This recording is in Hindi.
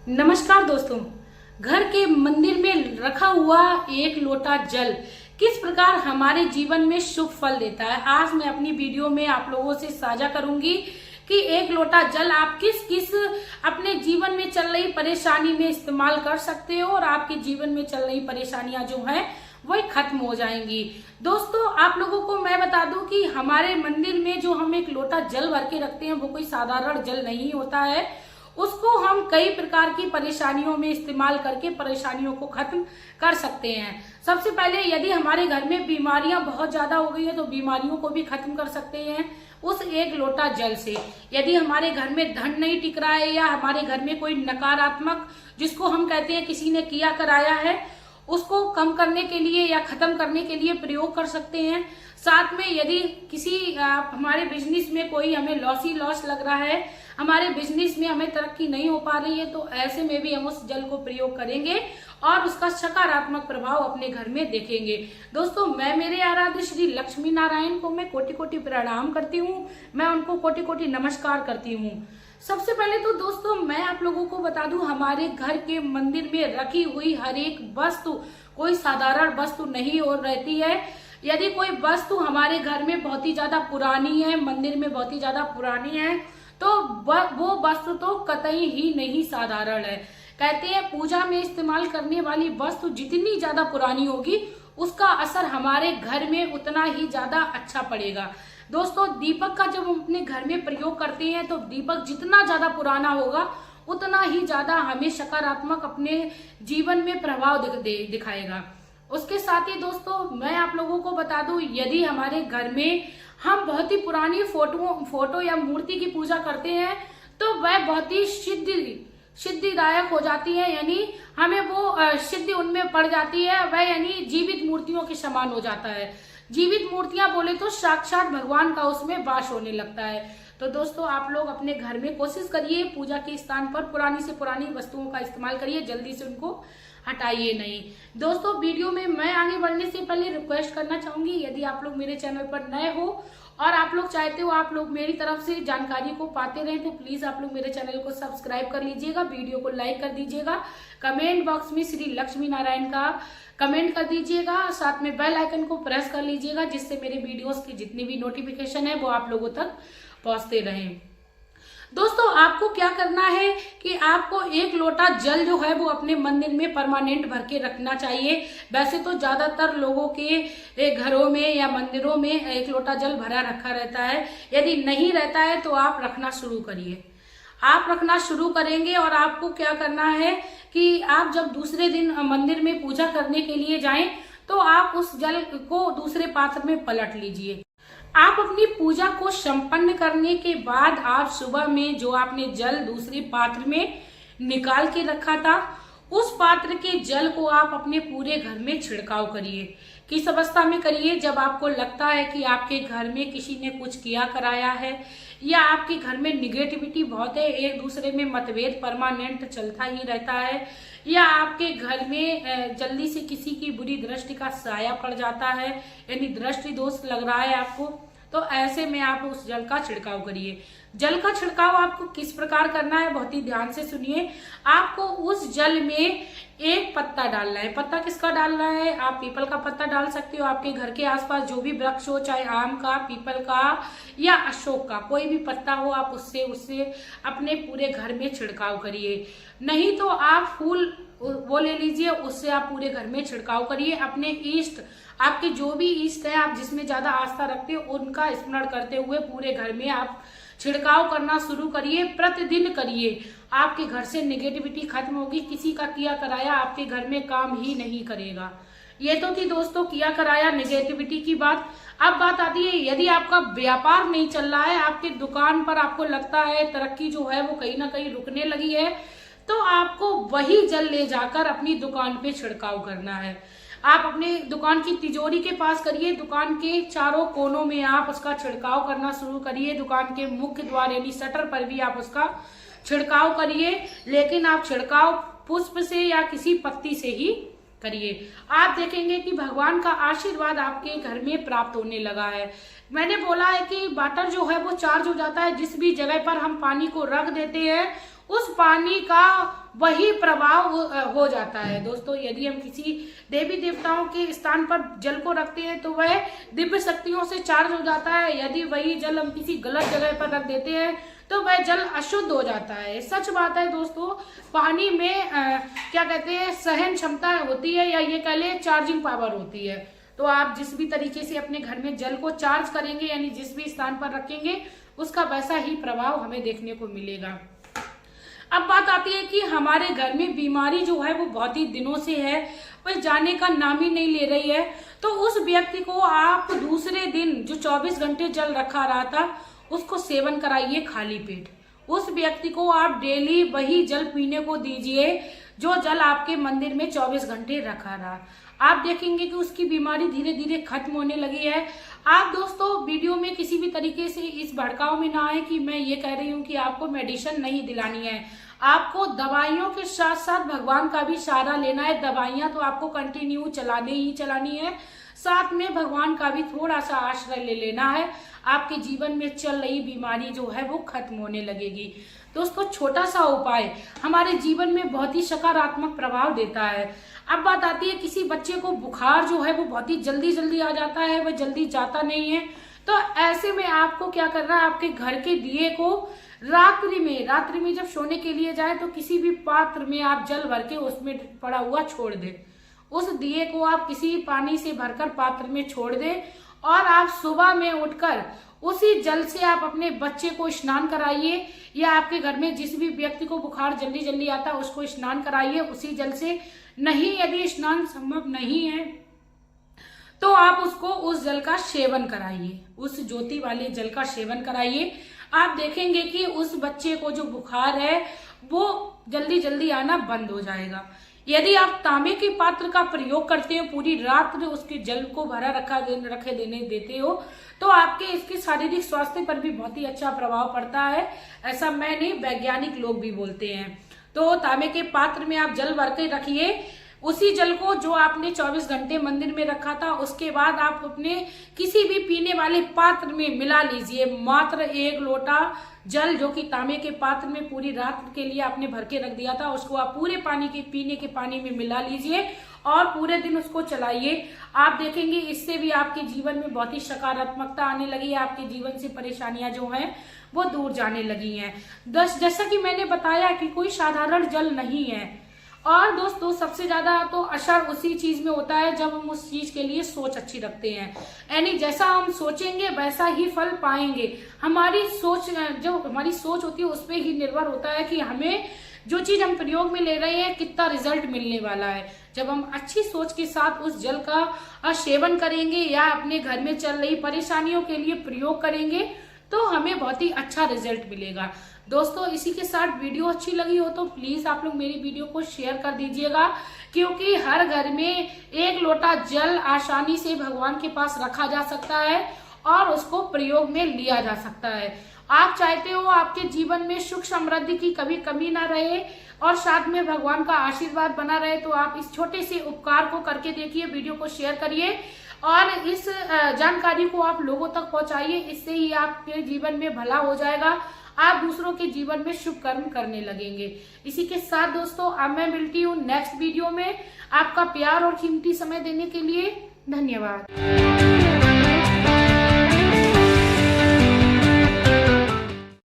नमस्कार दोस्तों, घर के मंदिर में रखा हुआ एक लोटा जल किस प्रकार हमारे जीवन में शुभ फल देता है, आज मैं अपनी वीडियो में आप लोगों से साझा करूंगी कि एक लोटा जल आप किस किस अपने जीवन में चल रही परेशानी में इस्तेमाल कर सकते हो और आपके जीवन में चल रही परेशानियां जो हैं वही खत्म हो जाएंगी। दोस्तों, आप लोगों को मैं बता दूं कि हमारे मंदिर में जो हम एक लोटा जल भर के रखते हैं वो कोई साधारण जल नहीं होता है। उसको हम कई प्रकार की परेशानियों में इस्तेमाल करके परेशानियों को खत्म कर सकते हैं। सबसे पहले यदि हमारे घर में बीमारियां बहुत ज्यादा हो गई है तो बीमारियों को भी खत्म कर सकते हैं उस एक लोटा जल से। यदि हमारे घर में धन नहीं टिक रहा है या हमारे घर में कोई नकारात्मक, जिसको हम कहते हैं किसी ने किया कराया है, उसको कम करने के लिए या खत्म करने के लिए प्रयोग कर सकते हैं। साथ में यदि किसी हमारे बिजनेस में कोई हमें लॉस लग रहा है, हमारे बिजनेस में हमें तरक्की नहीं हो पा रही है, तो ऐसे में भी हम उस जल को प्रयोग करेंगे और उसका सकारात्मक प्रभाव अपने घर में देखेंगे। दोस्तों, मैं मेरे आराध्य श्री लक्ष्मी नारायण को मैं कोटि कोटि प्रणाम करती हूँ, मैं उनको कोटि कोटि नमस्कार करती हूँ। सबसे पहले तो दोस्तों मैं आप लोगों को बता दूं, हमारे घर के मंदिर में रखी हुई हर एक वस्तु कोई साधारण वस्तु नहीं और रहती है। यदि कोई वस्तु हमारे घर में बहुत ही ज्यादा पुरानी है, मंदिर में बहुत ही ज्यादा पुरानी है, तो वो वस्तु तो कतई ही नहीं साधारण है। कहते हैं पूजा में इस्तेमाल करने वाली वस्तु जितनी ज्यादा पुरानी होगी उसका असर हमारे घर में उतना ही ज्यादा अच्छा पड़ेगा। दोस्तों, दीपक का जब हम अपने घर में प्रयोग करते हैं तो दीपक जितना ज्यादा पुराना होगा उतना ही ज्यादा हमें सकारात्मक अपने जीवन में प्रभाव दिखाएगा। उसके साथ ही दोस्तों मैं आप लोगों को बता दूं, यदि हमारे घर में हम बहुत ही पुरानी फोटो या मूर्ति की पूजा करते हैं तो वह बहुत ही सिद्धिदायक हो जाती है, यानी हमें वो सिद्धि उनमें पड़ जाती है, वह यानी जीवित मूर्तियों के समान हो जाता है। जीवित मूर्तियां बोले तो साक्षात भगवान का उसमें वास होने लगता है। तो दोस्तों आप लोग अपने घर में कोशिश करिए, पूजा के स्थान पर पुरानी से पुरानी वस्तुओं का इस्तेमाल करिए, जल्दी से उनको हटाइए नहीं। दोस्तों, वीडियो में मैं आगे बढ़ने से पहले रिक्वेस्ट करना चाहूंगी, यदि आप लोग मेरे चैनल पर नए हो और आप लोग चाहते हो आप लोग मेरी तरफ से जानकारी को पाते रहें तो प्लीज आप लोग मेरे चैनल को सब्सक्राइब कर लीजिएगा, वीडियो को लाइक कर दीजिएगा, कमेंट बॉक्स में श्री लक्ष्मी नारायण का कमेंट कर दीजिएगा, साथ में बेल आइकन को प्रेस कर लीजिएगा जिससे मेरे वीडियोस की जितनी भी नोटिफिकेशन है वो आप लोगों तक पहुंचते रहें। दोस्तों, आपको क्या करना है कि आपको एक लोटा जल जो है वो अपने मंदिर में परमानेंट भर के रखना चाहिए। वैसे तो ज्यादातर लोगों के घरों में या मंदिरों में एक लोटा जल भरा रखा रहता है, यदि नहीं रहता है तो आप रखना शुरू करिए। आप रखना शुरू करेंगे और आपको क्या करना है कि आप जब दूसरे दिन मंदिर में पूजा करने के लिए जाएं तो आप उस जल को दूसरे पात्र में पलट लीजिए। आप अपनी पूजा को संपन्न करने के बाद आप सुबह में जो आपने जल दूसरे पात्र में निकाल के रखा था उस पात्र के जल को आप अपने पूरे घर में छिड़काव करिए। किस अवस्था में करिए? जब आपको लगता है कि आपके घर में किसी ने कुछ किया कराया है या आपके घर में निगेटिविटी बहुत है, एक दूसरे में मतभेद परमानेंट चलता ही रहता है, या आपके घर में जल्दी से किसी की बुरी दृष्टि का साया पड़ जाता है, यानी दृष्टि दोष लग रहा है आपको, तो ऐसे में आप उस जल का छिड़काव करिए। जल का छिड़काव आपको किस प्रकार करना है बहुत ही ध्यान से सुनिए। आपको उस जल में एक पत्ता डालना है। पत्ता किसका डालना है? आप पीपल का पत्ता डाल सकते हो, आपके घर के आसपास जो भी वृक्ष हो, चाहे आम का, पीपल का या अशोक का, कोई भी पत्ता हो, आप उससे अपने पूरे घर में छिड़काव करिए। नहीं तो आप फूल वो ले लीजिए, उससे आप पूरे घर में छिड़काव करिए। अपने इष्ट, आपके जो भी इष्ट है, आप जिसमें ज्यादा आस्था रखते हो, उनका स्मरण करते हुए पूरे घर में आप छिड़काव करना शुरू करिए। प्रतिदिन करिए, आपके घर से नेगेटिविटी खत्म होगी। किसी का किया कराया आपके घर में काम ही नहीं करेगा। ये तो थी दोस्तों किया कराया नेगेटिविटी की बात। अब बात आती है, यदि आपका व्यापार नहीं चल रहा है, आपके दुकान पर आपको लगता है तरक्की जो है वो कहीं ना कहीं रुकने लगी है, तो आपको वही जल ले जाकर अपनी दुकान पे छिड़काव करना है। आप अपने दुकान की तिजोरी के पास करिए, दुकान के चारों कोनों में आप उसका छिड़काव करना शुरू करिए, दुकान के मुख्य द्वार यानी शटर पर भी आप उसका छिड़काव करिए, लेकिन आप छिड़काव पुष्प से या किसी पत्ती से ही करिए। आप देखेंगे कि भगवान का आशीर्वाद आपके घर में प्राप्त होने लगा है। मैंने बोला है कि वाटर जो है वो चार्ज हो जाता है, जिस भी जगह पर हम पानी को रख देते हैं उस पानी का वही प्रभाव हो जाता है। दोस्तों, यदि हम किसी देवी देवताओं के स्थान पर जल को रखते हैं तो वह दिव्य शक्तियों से चार्ज हो जाता है। यदि वही जल हम किसी गलत जगह पर रख देते हैं तो वह जल अशुद्ध हो जाता है। सच बात है दोस्तों, पानी में क्या कहते हैं, सहन क्षमता होती है, या ये कह ले चार्जिंग पावर होती है। तो आप जिस भी तरीके से अपने घर में जल को चार्ज करेंगे, यानी जिस भी स्थान पर रखेंगे, उसका वैसा ही प्रभाव हमें देखने को मिलेगा। अब बात आती है कि हमारे घर में बीमारी जो है वो बहुत ही दिनों से है, वह जाने का नाम ही नहीं ले रही है। तो उस व्यक्ति को आप दूसरे दिन जो 24 घंटे जल रखा रहा था उसको सेवन कराइए खाली पेट। उस व्यक्ति को आप डेली वही जल पीने को दीजिए जो जल आपके मंदिर में 24 घंटे रखा रहा। आप देखेंगे कि उसकी बीमारी धीरे धीरे खत्म होने लगी है। आप दोस्तों वीडियो में किसी भी तरीके से इस भड़काव में ना आए कि मैं ये कह रही हूँ कि आपको मेडिसिन नहीं दिलानी है। आपको दवाइयों के साथ साथ भगवान का भी सहारा लेना है। दवाइयां तो आपको कंटिन्यू चलानी है, साथ में भगवान का भी थोड़ा सा आश्रय ले लेना है। आपके जीवन में चल रही बीमारी जो है वो खत्म होने लगेगी। दोस्तों, छोटा सा उपाय हमारे जीवन में बहुत ही सकारात्मक प्रभाव देता है। अब बात आती है किसी बच्चे को बुखार जो है वो बहुत ही जल्दी आ जाता है, वह जल्दी जाता नहीं है। तो ऐसे में आपको क्या करना है, आपके घर के दिए को रात्रि में जब सोने के लिए जाए तो किसी भी पात्र में आप जल भर के उसमें पड़ा हुआ छोड़ दें। उस दिए को आप किसी पानी से भरकर पात्र में छोड़ दें और आप सुबह में उठकर उसी जल से आप अपने बच्चे को स्नान कराइए, या आपके घर में जिस भी व्यक्ति को बुखार जल्दी आता है उसको स्नान कराइए उसी जल से। नहीं, यदि स्नान संभव नहीं है तो आप उसको उस जल का सेवन कराइए, उस ज्योति वाले जल का सेवन कराइए। आप देखेंगे कि उस बच्चे को जो बुखार है वो जल्दी आना बंद हो जाएगा। यदि आप तांबे के पात्र का प्रयोग करते हो, पूरी रात उसके जल को भरा रखे देते हो, तो आपके इसके शारीरिक स्वास्थ्य पर भी बहुत ही अच्छा प्रभाव पड़ता है। ऐसा मैं नहीं, वैज्ञानिक लोग भी बोलते हैं। तो तांबे के पात्र में आप जल भर के रखिए, उसी जल को जो आपने 24 घंटे मंदिर में रखा था उसके बाद आप अपने किसी भी पीने वाले पात्र में मिला लीजिए। मात्र 1 लोटा जल जो कि तांबे के पात्र में पूरी रात के लिए आपने भर के रख दिया था, उसको आप पूरे पीने के पानी में मिला लीजिए और पूरे दिन उसको चलाइए। आप देखेंगे इससे भी आपके जीवन में बहुत ही सकारात्मकता आने लगी है। आपके जीवन से परेशानियां जो हैं वो दूर जाने लगी हैं। जैसा कि मैंने बताया कि कोई साधारण जल नहीं है। और दोस्तों, सबसे ज्यादा तो असर उसी चीज में होता है जब हम उस चीज के लिए सोच अच्छी रखते हैं, यानी जैसा हम सोचेंगे वैसा ही फल पाएंगे। हमारी सोच होती है उस पर ही निर्भर होता है कि हमें जो चीज हम प्रयोग में ले रहे हैं कितना रिजल्ट मिलने वाला है। जब हम अच्छी सोच के साथ उस जल का सेवन करेंगे या अपने घर में चल रही परेशानियों के लिए प्रयोग करेंगे तो हमें बहुत ही अच्छा रिजल्ट मिलेगा। दोस्तों, इसी के साथ वीडियो अच्छी लगी हो तो प्लीज आप लोग मेरी वीडियो को शेयर कर दीजिएगा, क्योंकि हर घर में 1 लोटा जल आसानी से भगवान के पास रखा जा सकता है और उसको प्रयोग में लिया जा सकता है। आप चाहते हो आपके जीवन में सुख समृद्धि की कभी कमी ना रहे और साथ में भगवान का आशीर्वाद बना रहे, तो आप इस छोटे से उपकार को करके देखिए, वीडियो को शेयर करिए और इस जानकारी को आप लोगों तक पहुंचाइए। इससे ही आपके जीवन में भला हो जाएगा, आप दूसरों के जीवन में शुभ कर्म करने लगेंगे। इसी के साथ दोस्तों, अब मैं मिलती हूँ नेक्स्ट वीडियो में। आपका प्यार और कीमती समय देने के लिए धन्यवाद।